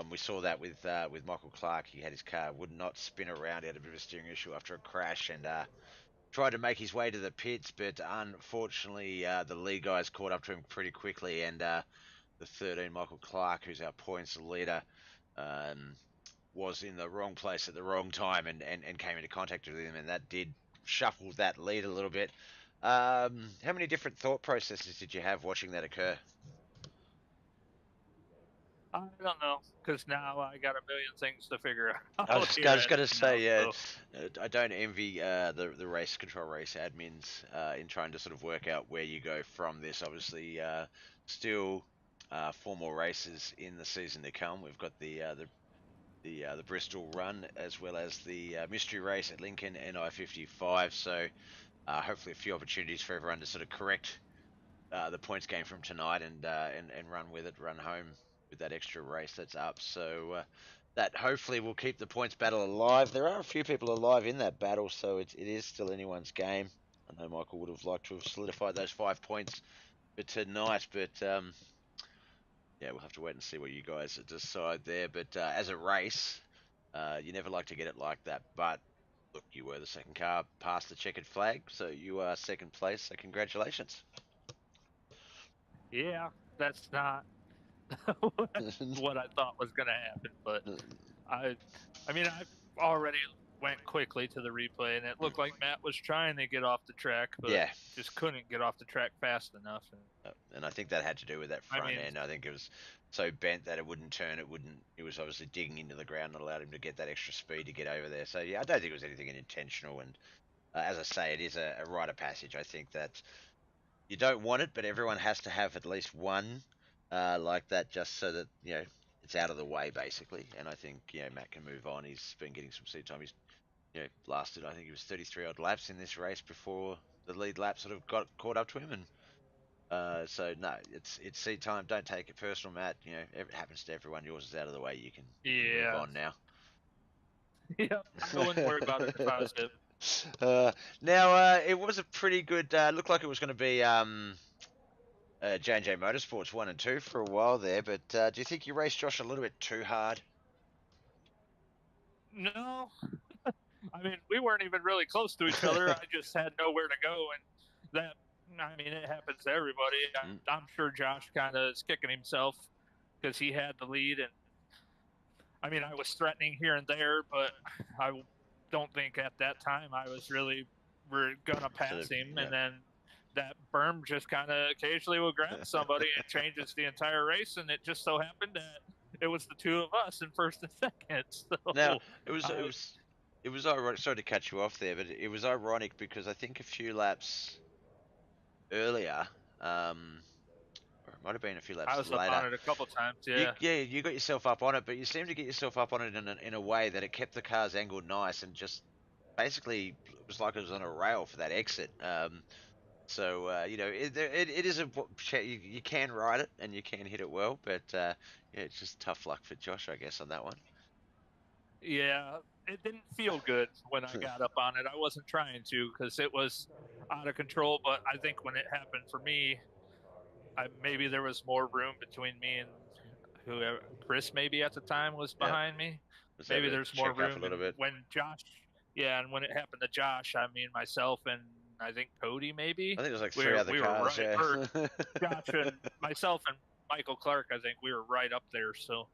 We saw that with Michael Clark. He had his car would not spin around. He had a bit of a steering issue after a crash and tried to make his way to the pits, but unfortunately the lead guys caught up to him pretty quickly, and the 13 Michael Clark, who's our points leader, um, was in the wrong place at the wrong time and came into contact with him, and that did shuffle that lead a little bit. How many different thought processes did you have watching that occur? I don't know because now I got a million things to figure out. I was going to say, yeah, so. I don't envy the race control race admins in trying to sort of work out where you go from this. Obviously, still 4 more races in the season to come. We've got the Bristol Run as well as the mystery race at Lincoln and I-55. So hopefully a few opportunities for everyone to sort of correct the points game from tonight and run with it, run home with that extra race that's up. So that hopefully will keep the points battle alive. There are a few people alive in that battle, so it is still anyone's game. I know Michael would have liked to have solidified those 5 points for tonight, but yeah, we'll have to wait and see what you guys decide there. But as a race, you never like to get it like that. But look, you were the second car past the checkered flag, so you are second place. So congratulations. Yeah, that's not what I thought was going to happen, but I mean, I already went quickly to the replay, and it looked like Matt was trying to get off the track, but Yeah. just couldn't get off the track fast enough. And I think that had to do with that front end. I think it was so bent that it wouldn't turn. It was obviously digging into the ground that allowed him to get that extra speed to get over there. So yeah, I don't think it was anything intentional. And as I say, it is a rite of passage. I think that you don't want it, but everyone has to have at least one like that, just so that it's out of the way, basically. And I think Matt can move on. He's been getting some seat time. He's lasted. I think he was 33 odd laps in this race before the lead lap sort of got caught up to him. And so no, it's seat time. Don't take it personal, Matt. It happens to everyone. Yours is out of the way. You can move on now. Yeah, I wouldn't worry about it if I was him. Now, it was a pretty good. Looked like it was going to be J&J Motorsports 1 and 2 for a while there. But do you think you raced Josh a little bit too hard? No, I mean we weren't even really close to each other. I just had nowhere to go, and that. I mean, it happens to everybody. I'm sure Josh kind of is kicking himself because he had the lead, and I mean, I was threatening here and there, but I don't think at that time I was really gonna pass him. And then that berm just kind of occasionally will grab somebody and changes the entire race, and it just so happened that it was the two of us in first and second. So now it was ironic. Sorry to cut you off there, but it was ironic because I think a few laps earlier, or it might have been a few laps I was later. up on it a couple times. You got yourself up on it, but you seemed to get yourself up on it in a way that it kept the cars angled nice and just basically it was like it was on a rail for that exit. So it is you can ride it and you can hit it well, but yeah, it's just tough luck for Josh, I guess, on that one. Yeah, it didn't feel good when I got up on it. I wasn't trying to because it was out of control. But I think when it happened for me, maybe there was more room between me and whoever Chris maybe at the time was behind me. Maybe there's more room. A little bit. When Josh, and when it happened to Josh, I mean myself and I think Cody maybe. I think it was like 3 other cars. Josh and myself and Michael Clark, I think we were right up there. So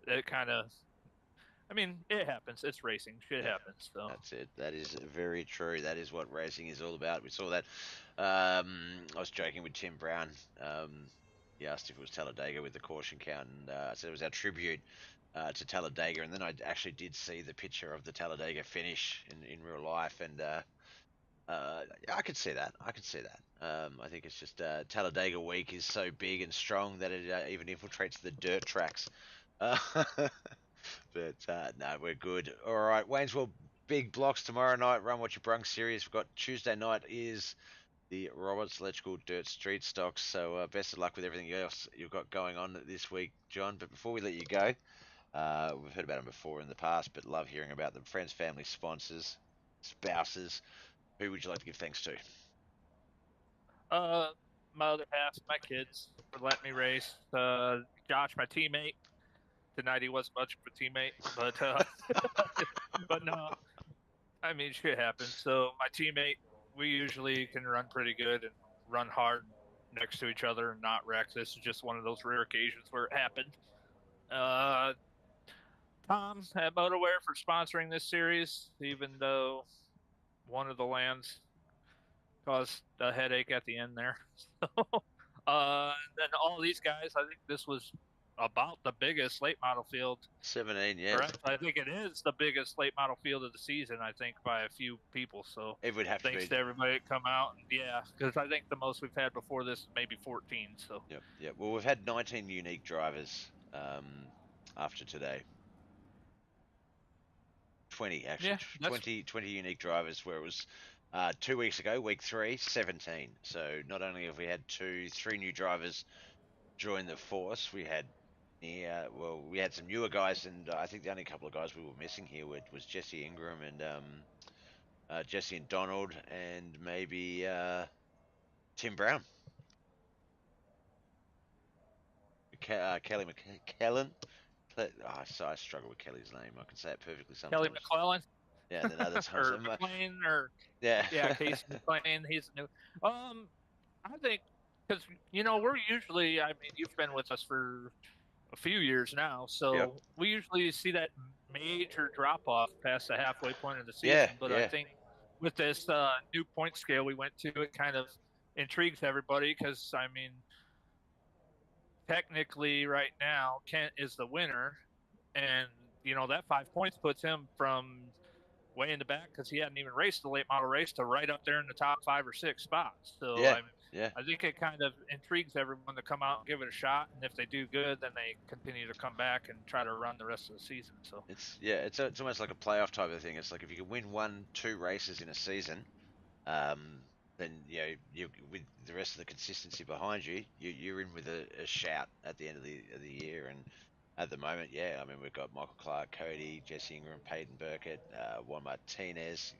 it kind of, I mean, it happens. It's racing. Shit Yeah, happens. So that's it. That is very true. That is what racing is all about. We saw that. I was joking with Tim Brown. He asked if it was Talladega with the caution count, and said it was our tribute to Talladega. And then I actually did see the picture of the Talladega finish in real life, and I could see that. I could see that. I think it's just Talladega week is so big and strong that it even infiltrates the dirt tracks. Uh, but no, we're good. All right, Waynesville, big blocks tomorrow night. Run What You Brung series. We've got Tuesday night is the Roberts Electrical Dirt Street Stocks. So best of luck with everything else you've got going on this week, John. But before we let you go, we've heard about them before in the past, but love hearing about them. Friends, family, sponsors, spouses. Who would you like to give thanks to? my other half, my kids, for letting me race. Josh, my teammate. Tonight he wasn't much of a teammate, but but no, I mean shit happens. So my teammate, we usually can run pretty good and run hard next to each other and not wreck. This is just one of those rare occasions where it happened. Tom at Motowear for sponsoring this series, even though one of the lands caused a headache at the end there. So, then all these guys, I think this was about the biggest late model field. 17, yeah. Or actually, I think it is the biggest late model field of the season, I think, by a few people. So It would have to be. thanks to everybody that come out. And yeah, because I think the most we've had before this is maybe 14. So Yep. Well, we've had 19 unique drivers after today. 20, actually. yeah, 20 unique drivers, where it was 2 weeks ago, week 3, 17. So not only have we had 3 new drivers join the force, we had we had some newer guys, and I think the only couple of guys we were missing here was Jesse Ingram and Jesse and Donald, and maybe Tim Brown. Kelly McKellen. So I struggle with Kelly's name. I can say it perfectly sometimes. Kelly McClellan. Yeah, and then other times. or McLean, or yeah, Casey McLean. He's new. I think because we're usually. I mean, you've been with us for a few years now, so Yep. we usually see that major drop off past the halfway point of the season. Yeah, but yeah. I think with this new point scale we went to, it kind of intrigues everybody because I mean, technically right now Kent is the winner, and that 5 points puts him from way in the back because he hadn't even raced the late model race to right up there in the top 5 or 6 spots. So I think it kind of intrigues everyone to come out and give it a shot, and if they do good, then they continue to come back and try to run the rest of the season. So it's almost like a playoff type of thing. It's like if you can win 1-2 races in a season, then you with the rest of the consistency behind you, you're in with a shout at the end of the year. And at the moment, I mean, we've got Michael Clark, Cody, Jesse Ingram, Peyton Burkett, Juan Martinez.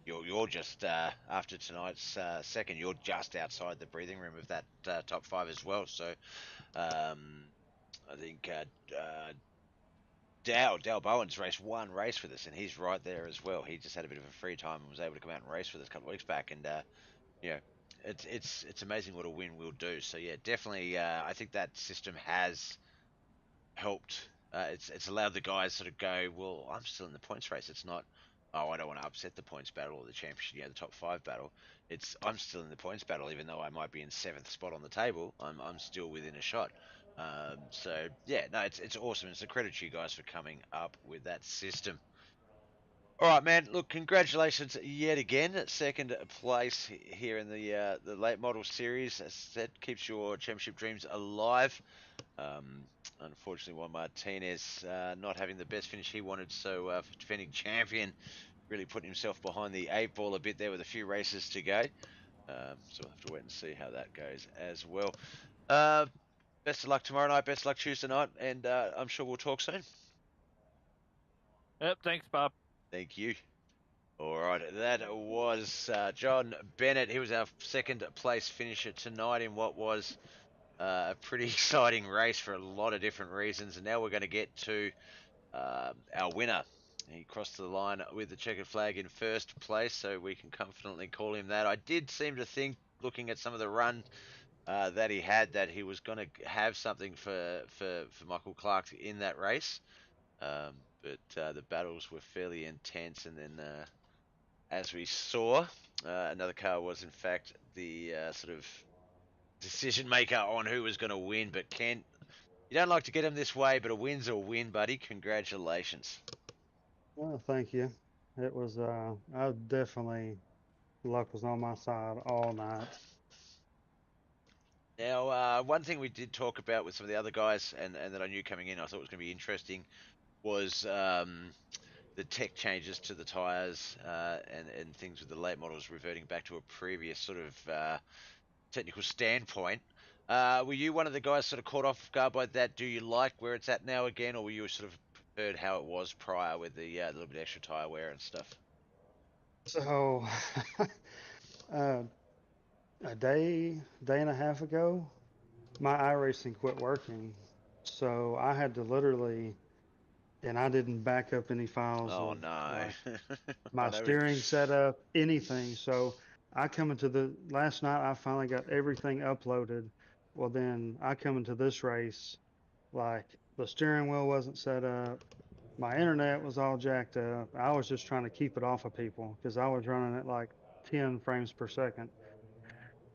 You're just after tonight's second, you're just outside the breathing room of that top 5 as well. So I think Dal Bowen's raced 1 race with us, and he's right there as well. He just had a bit of a free time and was able to come out and race with us a couple of weeks back. And it's amazing what a win will do. So definitely, I think that system has helped. It's allowed the guys sort of go, well, I'm still in the points race. It's not, oh, I don't want to upset the points battle or the championship, the top 5 battle. It's, I'm still in the points battle, even though I might be in 7th spot on the table. I'm still within a shot. It's awesome. It's a credit to you guys for coming up with that system. All right, man. Look, congratulations yet again. 2nd place here in the late model series. As I said, keeps your championship dreams alive. Unfortunately, Juan Martinez not having the best finish he wanted, so defending champion really putting himself behind the 8 ball a bit there with a few races to go. So we'll have to wait and see how that goes as well. Best of luck tomorrow night, best of luck Tuesday night, and I'm sure we'll talk soon. Yep, thanks, Bob. Thank you. All right, that was John Bennett. He was our 2nd place finisher tonight in what was a pretty exciting race for a lot of different reasons. And now we're going to get to our winner. He crossed the line with the checkered flag in 1st place, so we can confidently call him that. I did seem to think, looking at some of the run that he had, that he was going to have something for Michael Clark in that race. But the battles were fairly intense, and then as we saw, another car was in fact the sort of decision maker on who was going to win. But Ken, you don't like to get him this way, but a win's a win, buddy. Congratulations. Well, thank you. It was, I definitely, luck was on my side all night. Now, one thing we did talk about with some of the other guys, and that I knew coming in, I thought was going to be interesting, was the tech changes to the tyres and things with the late models reverting back to a previous sort of technical standpoint. Were you one of the guys sort of caught off guard by that? Do you like where it's at now again, or were you sort of preferred how it was prior with the little bit extra tyre wear and stuff? So, uh, a day and a half ago, my iRacing quit working. So I had to literally, and I didn't back up any files Oh of no! like my steering setup, anything. So I come into the last night, I finally got everything uploaded. Well, then I come into this race, like the steering wheel wasn't set up, my internet was all jacked up. I was just trying to keep it off of people because I was running at like 10 frames per second.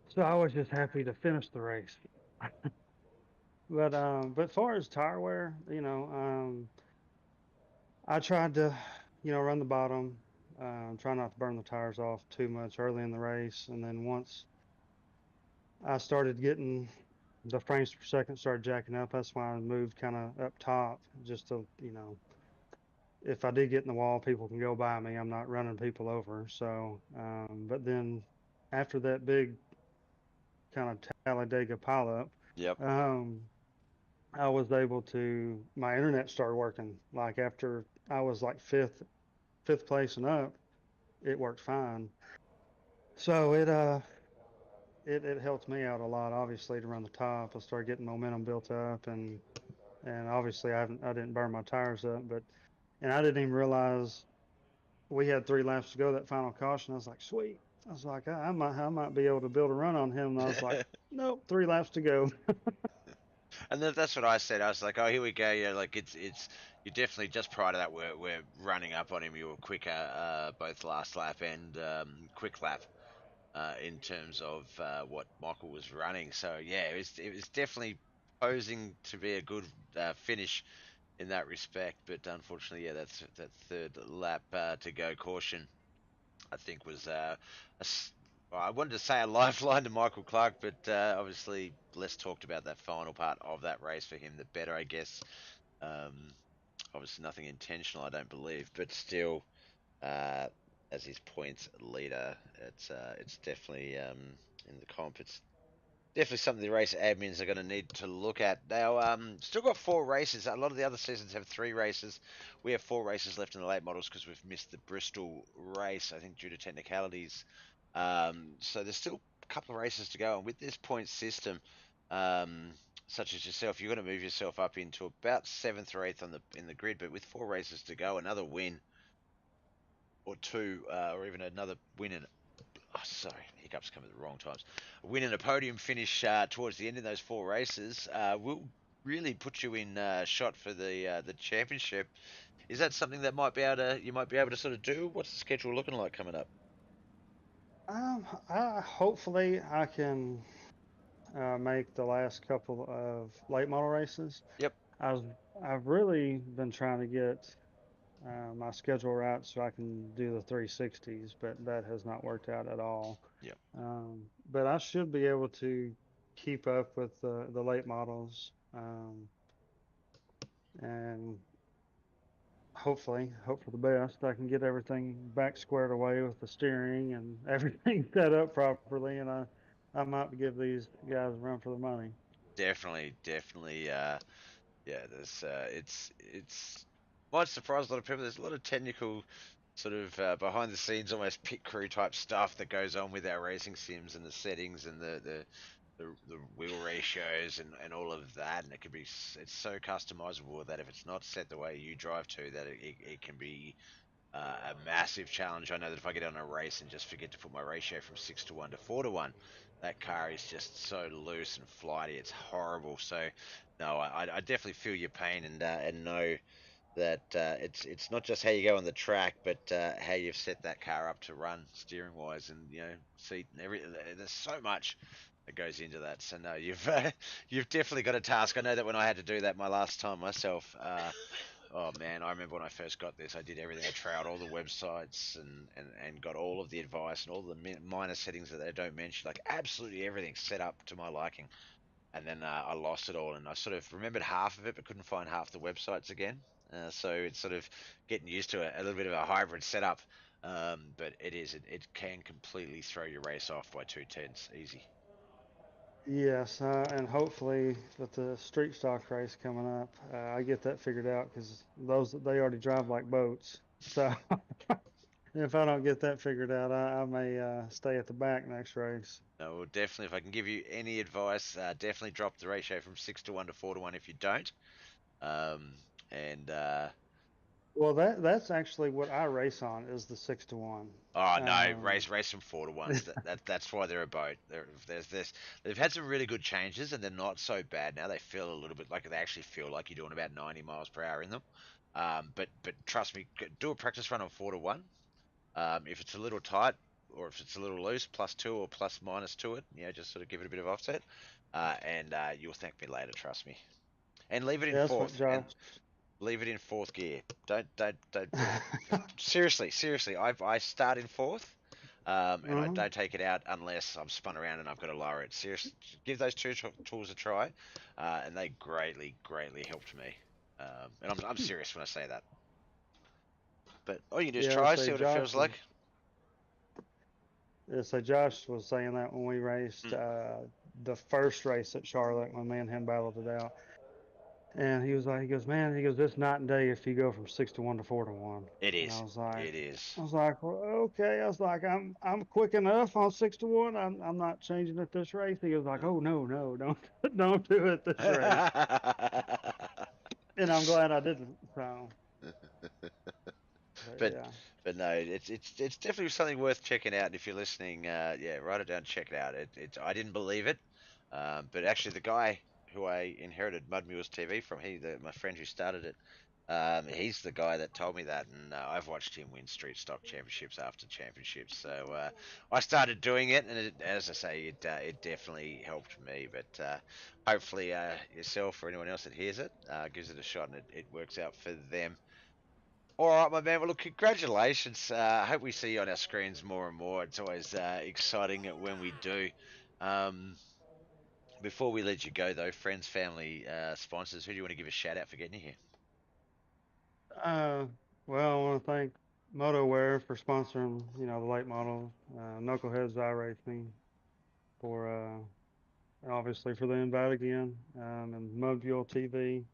So I was just happy to finish the race. But far as tire wear, I tried to, run the bottom, try not to burn the tires off too much early in the race, and then once I started getting the frames per second started jacking up, that's why I moved kind of up top, just to, if I did get in the wall, people can go by me. I'm not running people over. So, but then after that big kind of Talladega pileup, Yep. um, I was able to, my internet started working. Like after I was like fifth place and up, it worked fine. So it helped me out a lot, obviously, to run the top. I started getting momentum built up, and obviously I didn't burn my tires up, but and I didn't even realize we had 3 laps to go that final caution. I was like, sweet. I was like, I might be able to build a run on him. And I was like, nope, 3 laps to go. And that's what I said. I was like, oh, here we go. Yeah, like it's you definitely just prior to that we're running up on him. You were quicker both last lap and quick lap in terms of what Michael was running. So yeah, it was definitely posing to be a good finish in that respect. But unfortunately, yeah, that third lap to go caution, I think was well, I wanted to say a lifeline to Michael Clark, but obviously less talked about that final part of that race for him, the better, I guess. Um, Obviously nothing intentional, I don't believe, but still, uh, as his points leader, it's definitely in the comp. It's definitely something the race admins are going to need to look at. Now, still got 4 races. A lot of the other seasons have 3 races. We have 4 races left in the late models because we've missed the Bristol race, I think, due to technicalities. So there's still a couple of races to go. And with this point system, such as yourself, you're going to move yourself up into about 7th or 8th in the grid. But with 4 races to go, another win or two, or even another win and oh, sorry, hiccups come at the wrong times. A win and a podium finish towards the end of those 4 races will really put you in shot for the championship. Is that something that you might be able to sort of do? What's the schedule looking like coming up? Hopefully I can make the last couple of late model races. Yep. I was, I've really been trying to get my schedule right so I can do the 360s, but that has not worked out at all. Yep. But I should be able to keep up with the late models, and hopefully hope for the best. I can get everything back squared away with the steering and everything set up properly, and I might give these guys a run for the money. Definitely, definitely. Yeah, there's it's might surprise a lot of people. There's a lot of technical sort of behind the scenes, almost pit crew type stuff that goes on with our racing sims and the settings and the wheel ratios and all of that. And it can be it's so customizable that if it's not set the way you drive to, that it can be a massive challenge. I know that if I get on a race and just forget to put my ratio from 6-1 to 4-1, that car is just so loose and flighty. It's horrible. So, no, I definitely feel your pain and know that it's not just how you go on the track, but how you've set that car up to run steering wise, and seat and every. There's so much that goes into that. So no, you've you've definitely got a task. I know that when I had to do that my last time myself. Oh man, I remember when I first got this, I did everything. I tried all the websites and got all of the advice and all the minor settings that they don't mention, like absolutely everything set up to my liking. And then I lost it all, and I sort of remembered half of it, but couldn't find half the websites again. So it's sort of getting used to a little bit of a hybrid setup. But it can completely throw your race off by 2/10 easy. Yes, and hopefully with the street stock race coming up, I get that figured out because those they already drive like boats. So if I don't get that figured out, I may stay at the back next race. No, well, definitely. If I can give you any advice, definitely drop the ratio from 6-1 to 4-1 if you don't. Um, and Well, that's actually what I race on is the 6-1. Oh no, Um, race from 4-1s. That's why they're a boat. They've had some really good changes, and they're not so bad now. They feel a little bit like they actually feel like you're doing about 90 miles per hour in them. But trust me, do a practice run on 4-1. If it's a little tight or if it's a little loose, +2 or plus minus to it, just sort of give it a bit of offset, and you'll thank me later. Trust me. And leave it in yeah, that's what fourth, and Josh. leave it in fourth gear. Don't put it. Seriously. I start in fourth, and I Mhm. don't take it out unless I'm spun around and I've got to lower it. Seriously, give those two tools a try, and they greatly helped me. And I'm serious when I say that. But all you can do is Yeah, try, see what it feels like. So Josh was saying that when we raced Mm, the first race at Charlotte when me and him battled it out. And he was like, he goes, man, he goes, it's night and day if you go from 6-1 to 4-1. it And is. It is. I was like, well, okay. I was like, I'm quick enough on 6-1. I'm not changing it this race. He was like, oh no, don't don't do it this race. And I'm glad I didn't. So, but but yeah, but no, it's definitely something worth checking out. And if you're listening, yeah, write it down, check it out. I didn't believe it, but actually the guy who I inherited Mud Mules TV from, my friend who started it, he's the guy that told me that, and I've watched him win street stock championships after championships. So I started doing it, and as I say, it definitely helped me. But hopefully yourself or anyone else that hears it gives it a shot, and it works out for them. All right, my man. Well, look, congratulations. I hope we see you on our screens more and more. It's always exciting when we do. Um, Before we let you go, though, friends, family, sponsors, who do you want to give a shout out for getting you here? uh, well, I want to thank Motowear for sponsoring, the late model, Knuckleheadz iRacing for obviously for the invite again, and Mudville TV.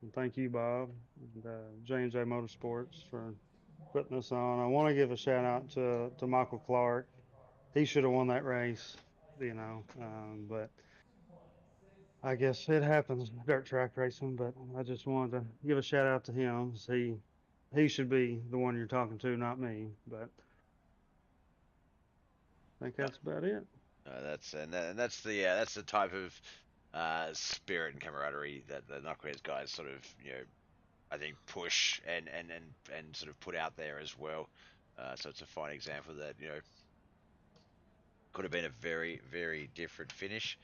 And thank you, Bob, and J&J Motorsports for putting us on. I want to give a shout out to Michael Clark. He should have won that race, but I guess it happens dirt track racing. But I just wanted to give a shout out to him. He should be the one you're talking to, not me. But I think No, that's about it. no, that's the type of spirit and camaraderie that the Knuckleheads guys sort of I think push and sort of put out there as well. So it's a fine example that could have been a very different finish.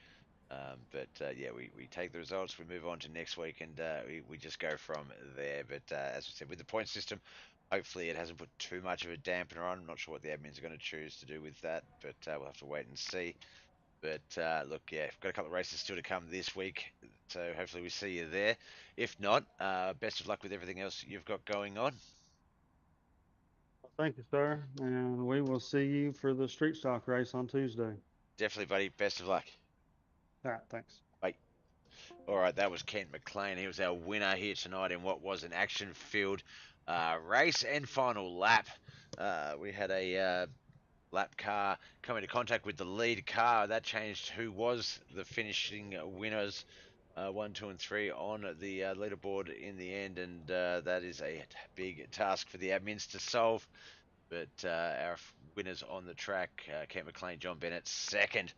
But yeah, we take the results, we move on to next week, and we just go from there. But as I said, with the point system, hopefully it hasn't put too much of a dampener on. I'm not sure what the admins are going to choose to do with that, but we'll have to wait and see. But look, yeah, we've got a couple of races still to come this week, so hopefully we see you there. If not, best of luck with everything else you've got going on. Thank you, sir. And we will see you for the street stock race on Tuesday. Definitely, buddy. Best of luck. All right, thanks. Bye. All right, that was Kent McLean. He was our winner here tonight in what was an action-filled race and final lap. We had a lap car come into contact with the lead car. That changed who was the finishing winners 1, 2, and 3 on the leaderboard in the end, and that is a big task for the admins to solve. But our winners on the track, Kent McLean, John Bennett, second.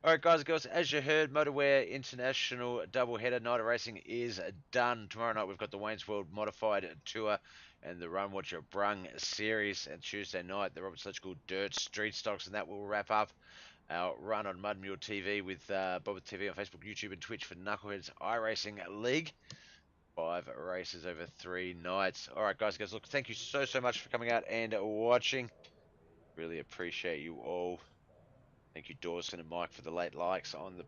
All right, guys and girls, as you heard, Motowear International doubleheader night of racing is done. Tomorrow night we've got the Wayne's World Modified Tour and the Run Watcher Brung Series, and Tuesday night the Robert Electrical Dirt Street Stocks, and that will wrap up our run on Mud Mule TV with Bobbert TV on Facebook, YouTube, and Twitch for Knuckleheadz iRacing League. 5 races over 3 nights. All right, guys, look, thank you so much for coming out and watching. Really appreciate you all. Thank you, Dawson and Mike, for the late likes on the